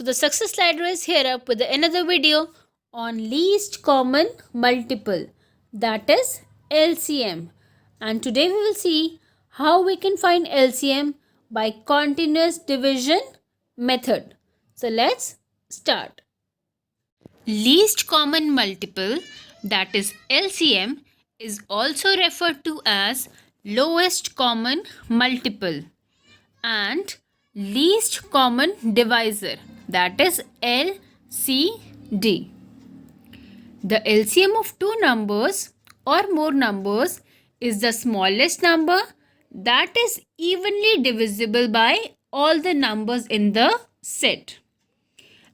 the success slider is here up with another video on least common multiple, that is LCM. And today we will see how we can find LCM by continuous division method. So let's start. Least common multiple, that is LCM, is also referred to as lowest common multiple and least common divisor, that is LCD. The LCM of two numbers or more numbers is the smallest number that is evenly divisible by all the numbers in the set.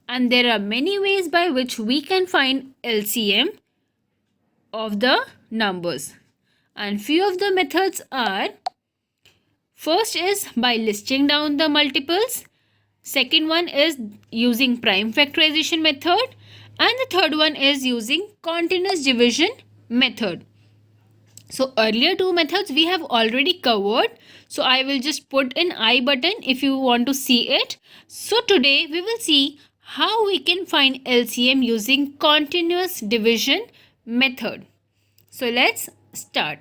And there are many ways by which we can find LCM of the numbers. And few of the methods are: first is by listing down the multiples. Second one is using prime factorization method. And the third one is using continuous division method. So earlier two methods we have already covered. So I will just put an I button if you want to see it. So today we will see how we can find LCM using continuous division method. So let's start.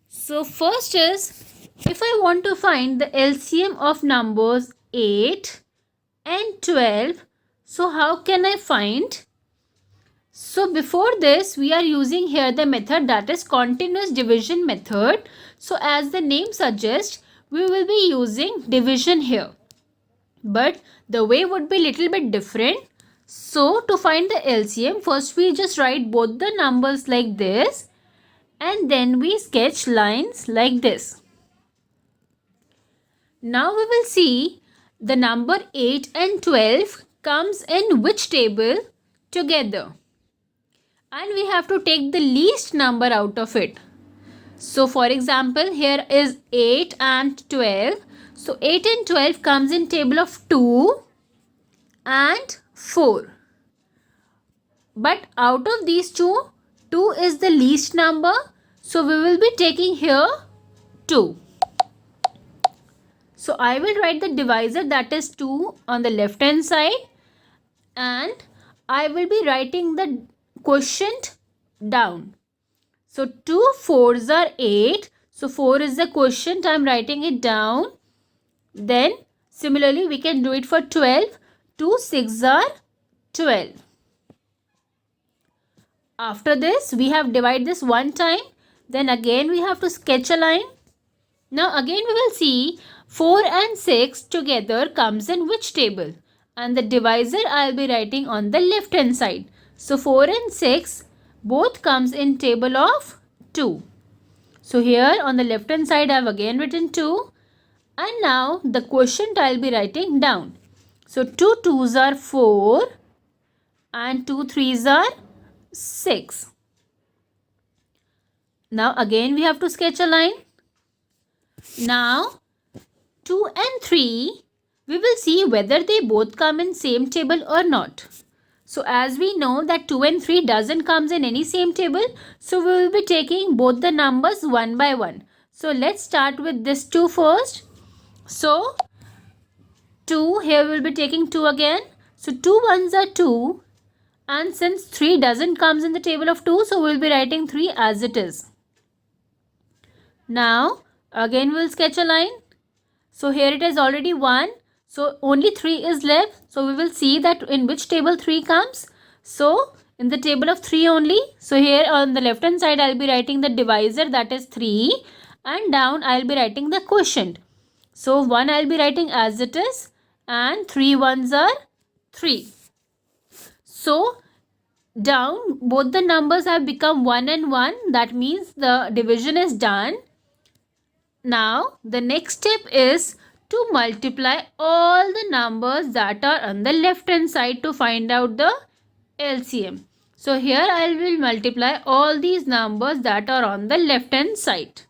So first is, if I want to find the LCM of numbers 8 and 12, so how can I find? So before this, we are using here the method that is continuous division method. So as the name suggests, we will be using division here. But the way would be little bit different. So to find the LCM, first we just write both the numbers like this. And then we sketch lines like this. Now we will see the number 8 and 12 comes in which table together. And we have to take the least number out of it. So for example, here is 8 and 12. So 8 and 12 comes in table of 2 and 4. But out of these two, 2 is the least number. So we will be taking here 2. So I will write the divisor, that is 2, on the left hand side. And I will be writing the quotient down. So 2 4s are 8. So 4 is the quotient. I am writing it down. Then similarly we can do it for 12. 2 6 are 12. After this we have divided this one time. Then again we have to sketch a line. Now again we will see 4 and 6 together comes in which table? And the divisor I will be writing on the left hand side. So 4 and 6 both comes in table of 2. So here on the left hand side I have again written 2. And now the quotient I will be writing down. So 2 2s are 4 and 2 3s are 6. Now again we have to sketch a line. Now 2 and 3, we will see whether they both come in same table or not. So as we know that 2 and 3 doesn't comes in any same table. So we will be taking both the numbers one by one. So let's start with this 2 first. So 2, here we will be taking 2 again. So 2 1s are 2. And since 3 doesn't comes in the table of 2, so we will be writing 3 as it is. Now again we will sketch a line. So here it is already 1. So only 3 is left. So we will see that in which table 3 comes. So in the table of 3 only. So here on the left hand side I will be writing the divisor, that is 3. And down I will be writing the quotient. So 1 I will be writing as it is. And 3 1s are 3. So down both the numbers have become 1 and 1. That means the division is done. Now the next step is to multiply all the numbers that are on the left hand side to find out the LCM. So here I will multiply all these numbers that are on the left hand side.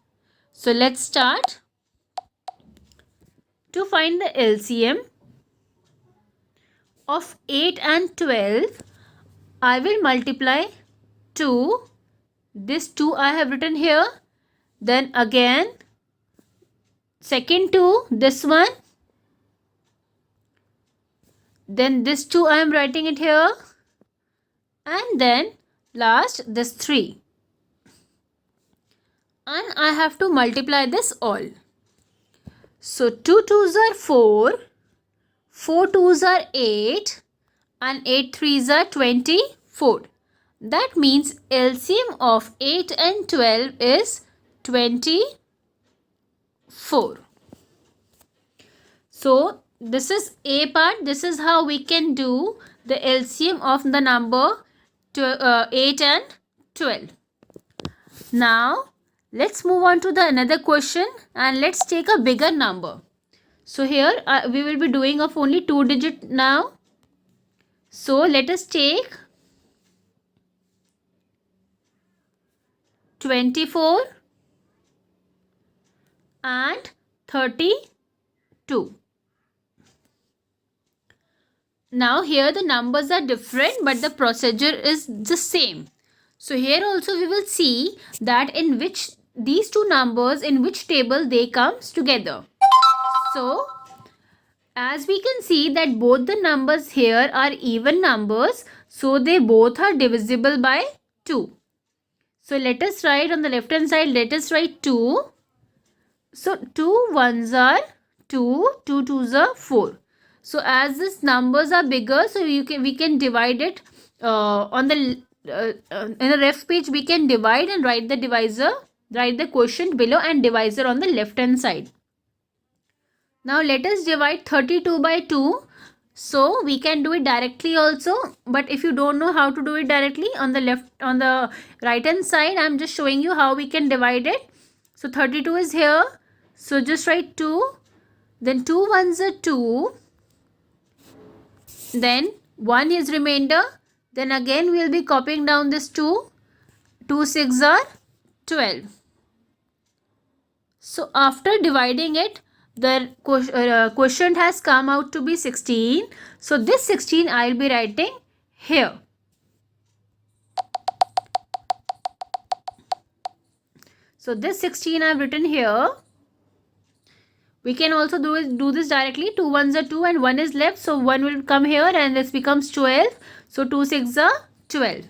So let's start. To find the LCM of 8 and 12, I will multiply 2. This 2 I have written here. Then again second 2, this one. Then this 2 I am writing it here. And then last this 3. And I have to multiply this all. So 2 2s are 4, 4 2s are 8, and 8 3s are 24. That means LCM of 8 and 12 is 24. So this is A part. This is how we can do the LCM of the number 8 and 12. Now let's move on to the another question, and let's take a bigger number. So here we will be doing of only 2 digit now. So let us take 24 and 32. Now here the numbers are different, but the procedure is the same. So here also we will see that in which these two numbers, in which table they comes together. So as we can see that both the numbers here are even numbers, so they both are divisible by 2. So let us write on the left hand side, let us write 2. So 2 1s are 2, 2 2s are 4. So as these numbers are bigger, so we can divide it on the in a ref page. We can divide and write the divisor, write the quotient below and divisor on the left hand side. Now let us divide 32 by 2. So we can do it directly also, but if you don't know how to do it directly, on the right hand side I am just showing you how we can divide it. So 32 is here, so just write 2, then 2 1s are 2, then 1 is remainder, then again we will be copying down this 2, 2 6s are 12. So after dividing it, the quotient has come out to be 16. So this 16 I will be writing here. So this 16 I have written here. We can also do this directly. 2 1s are 2 and 1 is left. So 1 will come here and this becomes 12. So 2 6s are 12.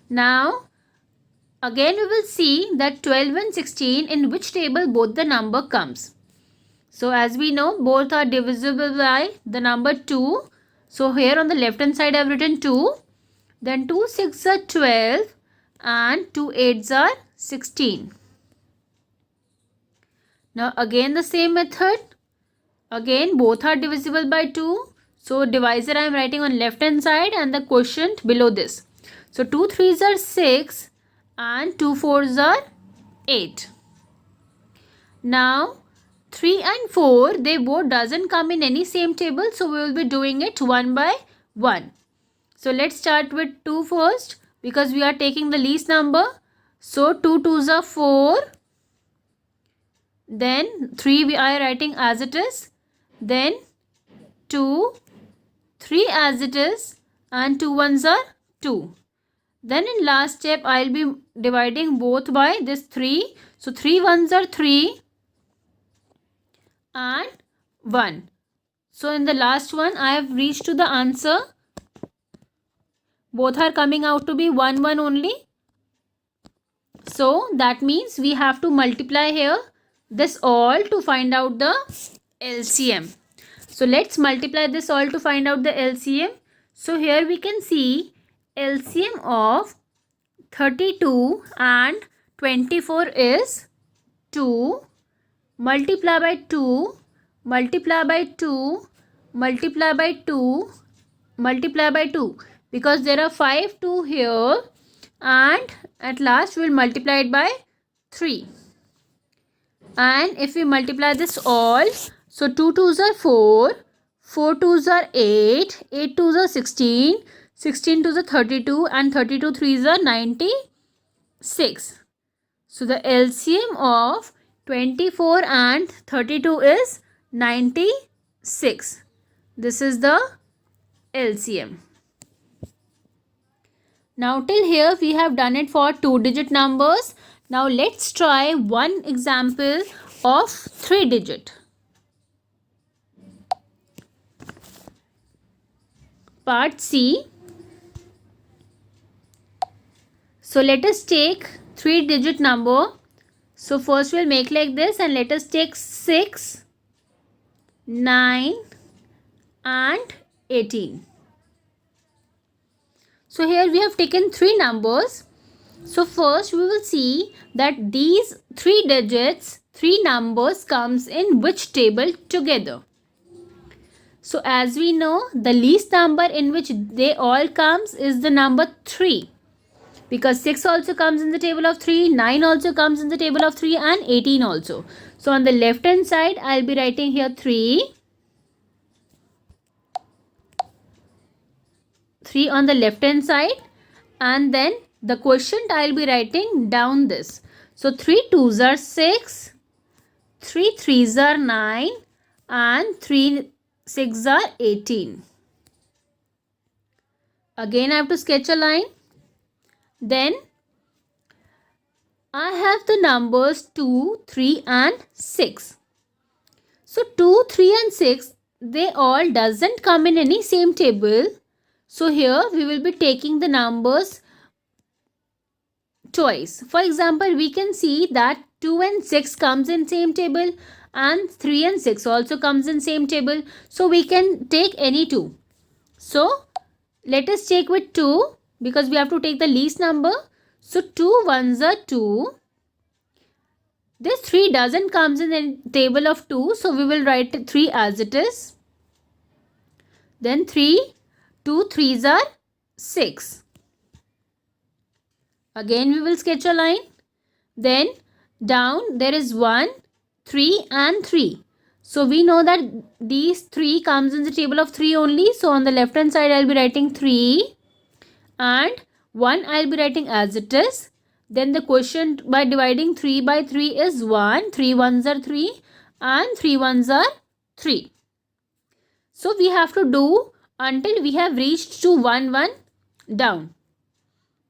Now again we will see that 12 and 16 in which table both the number comes. So as we know, both are divisible by the number 2. So here on the left hand side I have written 2. Then 2 6s are 12 and 2 8s are 16. Now again the same method. Again both are divisible by 2. So divisor I am writing on left hand side and the quotient below this. So 2 3s are 6 and 2 4s are 8. Now 3 and 4, they both doesn't come in any same table, so we will be doing it one by one. So let's start with 2 first, because we are taking the least number. So 2 2s are 4, then 3 we are writing as it is, then 2, 3 as it is, and 2 1s are 2. Then in last step I will be dividing both by this 3. So 3 1s are 3 and 1. So in the last one I have reached to the answer. Both are coming out to be 1 1 only. So that means we have to multiply here this all to find out the LCM. So let's multiply this all to find out the LCM. So here we can see LCM of 32 and 24 is 2. Multiply by 2, multiply by 2, multiply by 2, multiply by 2. Because there are 5 2 here, and at last we will multiply it by 3. And if we multiply this all, so 2 2s are 4, 4 2s are 8, 8 2s are 16, 16 2s are 32, and 32 3s are 96. So the LCM of 24 and 32 is 96. This is the LCM. Now till here we have done it for 2-digit numbers. Now let's try one example of 3-digit. Part C. So let us take 3-digit number. So first we'll make like this, and let us take 6, 9 and 18. So here we have taken 3 numbers. So first we will see that these 3 digits, 3 numbers comes in which table together. So as we know, the least number in which they all comes is the number 3. Because 6 also comes in the table of 3, 9 also comes in the table of 3 and 18 also. So on the left hand side, I'll be writing here 3. 3 on the left hand side, and then the quotient I'll be writing down this. So 3 2s are 6, 3 3s are 9 and 3 6s are 18. Again I have to sketch a line. Then I have the numbers 2, 3 and 6. So 2, 3 and 6, they all doesn't come in any same table. So here we will be taking the numbers twice. For example, we can see that 2 and 6 comes in same table and 3 and 6 also comes in same table. So we can take any two. So let us check with 2 because we have to take the least number. So 2 ones are 2. This 3 doesn't comes in the table of 2. So we will write 3 as it is. Then 3, 2 3s are 6. Again we will sketch a line. Then down there is 1, 3 and 3. So we know that these 3 comes in the table of 3 only. So on the left hand side I will be writing 3 and 1 I will be writing as it is. Then the quotient by dividing 3 by 3 is 1. 3 1s are 3 and 3 1s are 3. So we have to do until we have reached to 1 1 down.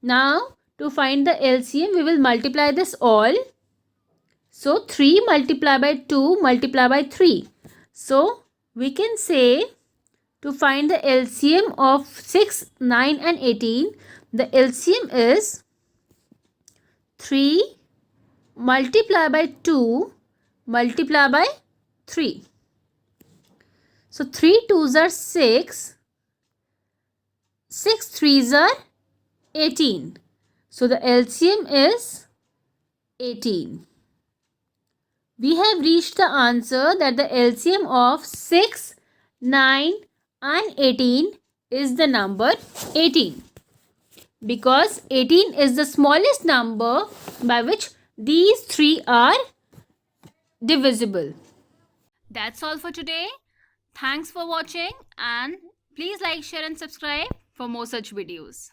Now to find the LCM we will multiply this all. So 3 multiplied by 2 multiplied by 3. So we can say to find the LCM of 6, 9 and 18, the LCM is 3 multiplied by 2 multiplied by 3. So 3 2s are 6, 6 3s are 18. So the LCM is 18. We have reached the answer that the LCM of 6, 9 and 18 is the number 18. Because 18 is the smallest number by which these 3 are divisible. That's all for today. Thanks for watching and please like, share and subscribe for more such videos.